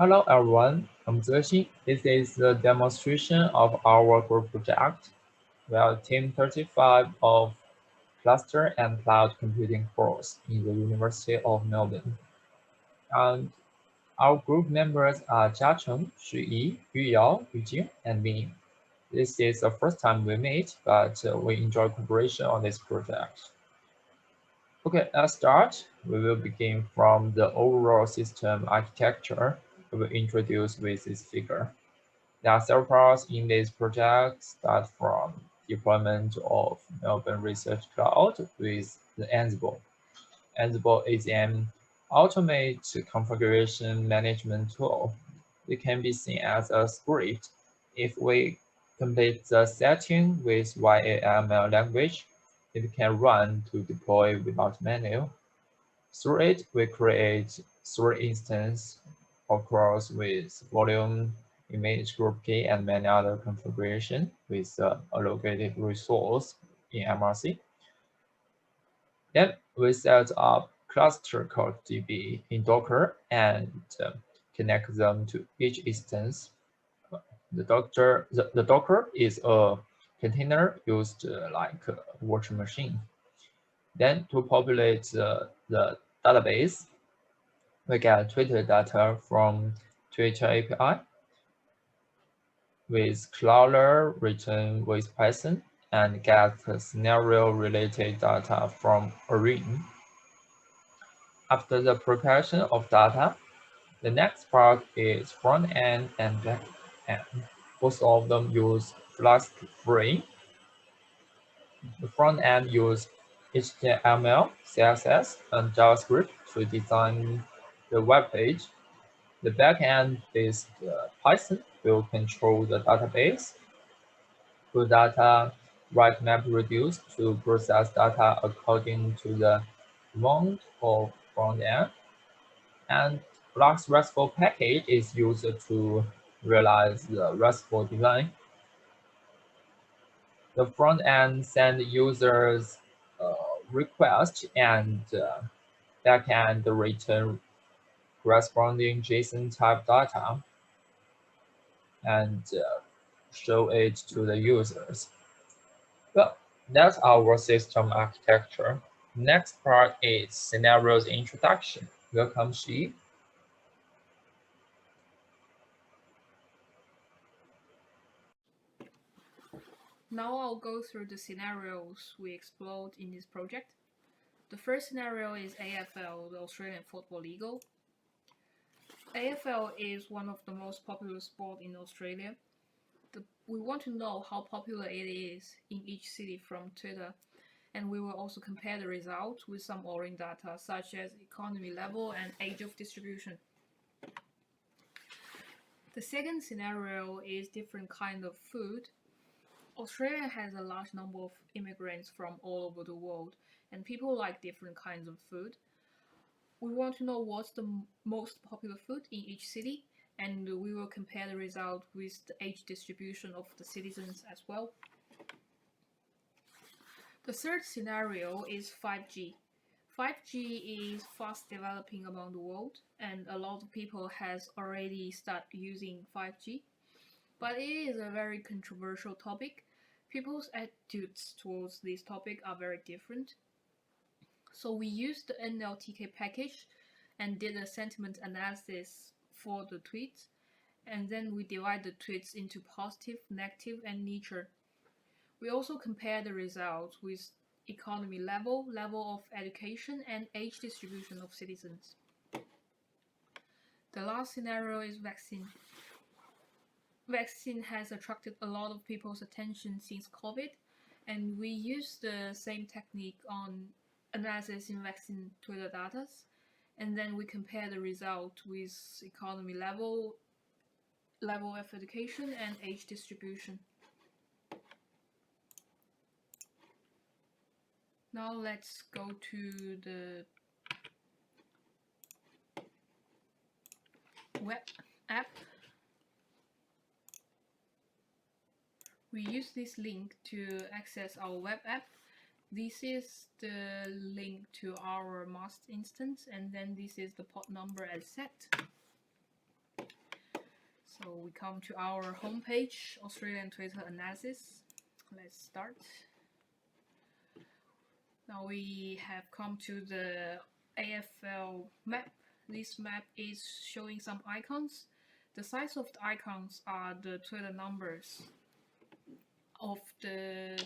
Hello everyone, I'm Zexin. This is the demonstration of our group project. We are Team35 of Cluster and Cloud Computing course in the University of Melbourne. And our group members are Jiacheng, Shiyi, Yuyao, Yujing, and me. This is the first time we meet, but we enjoy cooperation on this project. Okay, let's start. We will begin from the overall system architecture. We will introduce with this figure. There are several parts in this project, start from deployment of Melbourne Research Cloud with the Ansible. Ansible is an automate configuration management tool. It can be seen as a script. If we complete the setting with YAML language, it can run to deploy without menu. Through it, we create three instances across with volume, image group key, and many other configuration with allocated resource in MRC. Then we set up cluster code DB in Docker and connect them to each instance. The Docker is a container used like a virtual machine. Then to populate the database, we get Twitter data from Twitter API with Crawler written with Python and get scenario-related data from Arena. After the preparation of data, the next part is front end and back end. Both of them use Flask free. The front end use HTML, CSS, and JavaScript to design the web page. The backend-based Python will control the database, to data write MapReduce to process data according to the amount of front end, and Flux RESTful package is used to realize the RESTful design. The front end send users request and backend return corresponding JSON type data and show it to the users. Well, that's our system architecture. Next part is scenarios introduction. Welcome, Shi. Now I'll go through the scenarios we explored in this project. The first scenario is AFL, the Australian Football League. AFL is one of the most popular sports in Australia. We want to know how popular it is in each city from Twitter, and we will also compare the results with some Orange data such as economy level and age of distribution. The second scenario is different kind of food. Australia has a large number of immigrants from all over the world, and people like different kinds of food. We want to know what's the most popular food in each city, and we will compare the result with the age distribution of the citizens as well. The third scenario is 5G. 5G is fast developing around the world, and a lot of people has already started using 5G. But it is a very controversial topic. People's attitudes towards this topic are very different. So we used the NLTK package and did a sentiment analysis for the tweets, and then we divide the tweets into positive, negative, and neutral. We also compare the results with economy level, level of education, and age distribution of citizens. The last scenario is vaccine. Vaccine has attracted a lot of people's attention since COVID, and we use the same technique on analyzing vaccine Twitter data, and then we compare the result with economy level, level of education, and age distribution. Now let's go to the web app. We use this link to access our web app. This is the link to our master instance, and then this is the port number as set. So we come to our homepage, Australian Twitter analysis. Let's start. Now we have come to the AFL map. This map is showing some icons. The size of the icons are the Twitter numbers of the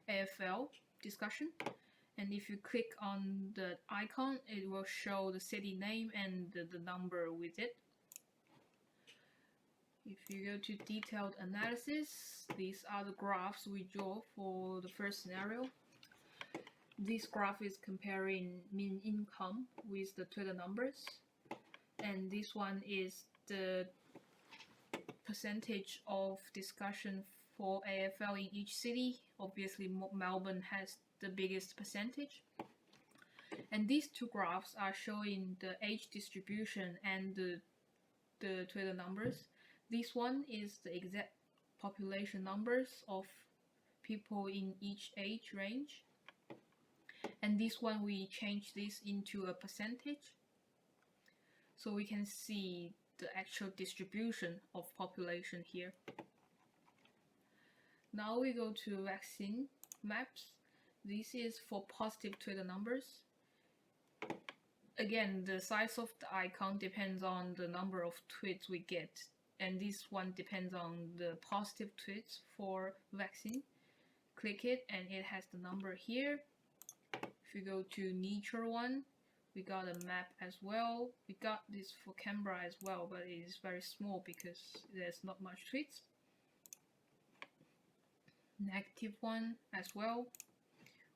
AFL discussion. And if you click on the icon, it will show the city name and the number with it. If you go to detailed analysis, these are the graphs we draw for the first scenario. This graph is comparing mean income with the Twitter numbers, and this one is the percentage of discussion for AFL in each city. Obviously, Melbourne has the biggest percentage. And these two graphs are showing the age distribution and the Twitter numbers. This one is the exact population numbers of people in each age range. And this one, we change this into a percentage. So we can see the actual distribution of population here. Now we go to vaccine maps. This is for positive Twitter numbers. Again, the size of the icon depends on the number of tweets we get. And this one depends on the positive tweets for vaccine. Click it and it has the number here. If you go to nature one, we got a map as well. We got this for Canberra as well, but it is very small because there's not much tweets. Negative one as well.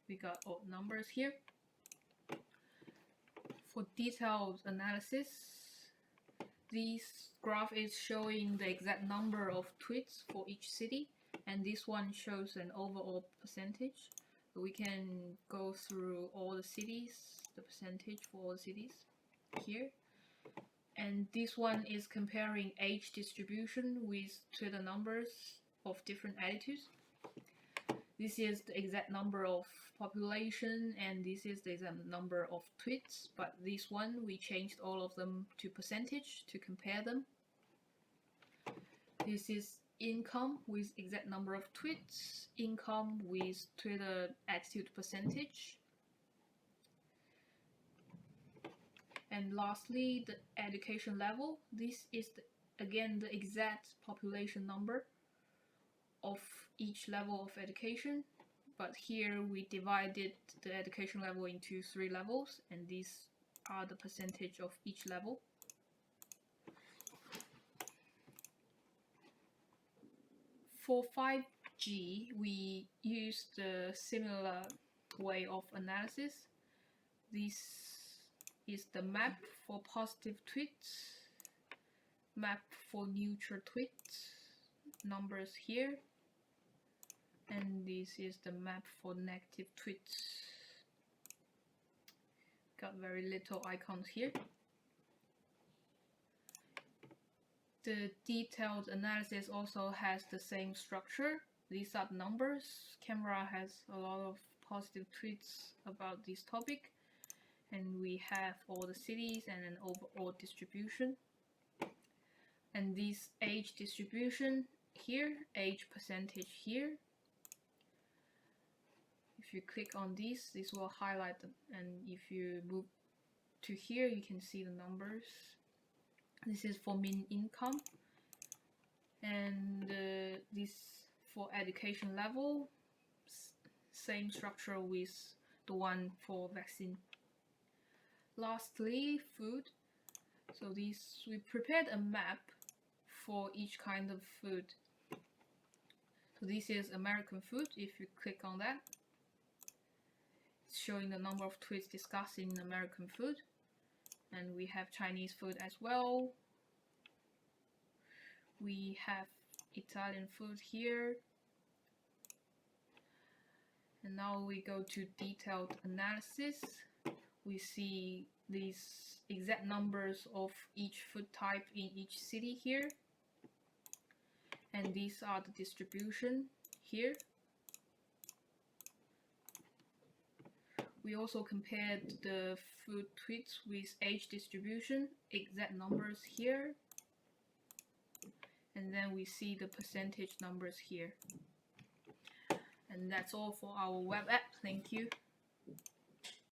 We got odd numbers here. For detailed analysis, this graph is showing the exact number of tweets for each city, and this one shows an overall percentage. So we can go through all the cities, the percentage for all the cities here. And this one is comparing age distribution with Twitter numbers of different attitudes. This is the exact number of population, and this is the exact number of tweets, but this one we changed all of them to percentage to compare them. This is income with exact number of tweets, income with Twitter attitude percentage. And lastly, the education level. This is again the exact population number of each level of education, but here we divided the education level into 3 levels, and these are the percentage of each level. For 5G, we used a similar way of analysis. This is the map for positive tweets, map for neutral tweets, numbers here, and this is the map for negative tweets. Got very little icons here. The detailed analysis also has the same structure. These are the numbers. Canberra has a lot of positive tweets about this topic, and we have all the cities and an overall distribution. And this age distribution here, age percentage here. If you click on this will highlight them, and if you move to here, you can see the numbers. This is for mean income, and this for education level, same structure with the one for vaccine. Lastly, food. So we prepared a map for each kind of food. So this is American food. If you click on that, it's showing the number of tweets discussing American food. And we have Chinese food as well. We have Italian food here. And now we go to detailed analysis. We see these exact numbers of each food type in each city here. And these are the distribution here. We also compared the food tweets with age distribution, exact numbers here. and then we see the percentage numbers here. And that's all for our web app. Thank you.